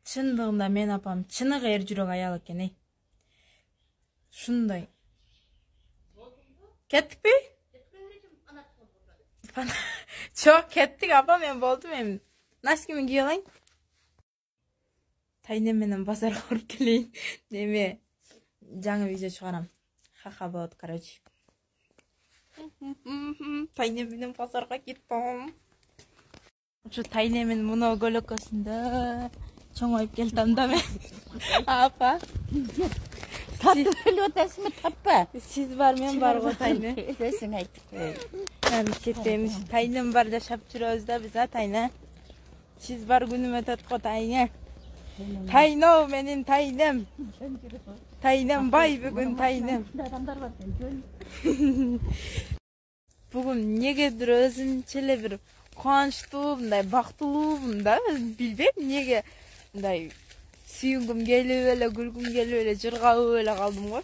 Чындыгында мен апам чынык эр жүрөк аял экен, ey. Шундай. Кеттикпи? Çok kettik apam, men boldum emin. Naskimi giy alayın. Taynem menen bazarga барып келейин. Неме жаңы видео чыгарам. Ха-ха болот, короче. Тайнем менен базарга кеттим. Şu taynemin мына көлөкөсүндө чоңоюп келдим да мен. Апа. Tatlı ötesini tappa. Siz var, men бар го tayne. Ötesini ayt. Ben ketemiz. Taynem бар жашап жүрөбүз да биз, а tayne. Siz бар күнүм өтөт го tayne. Tayno menin taynem. Taynem bay bugün taynem. Bugün negedir özünçele bir kuançlуу, мындай бактылуумун да, билбейм неге мындай сүйүнгүм келип эле, күлгүм келип эле, жыргап эле калдым го.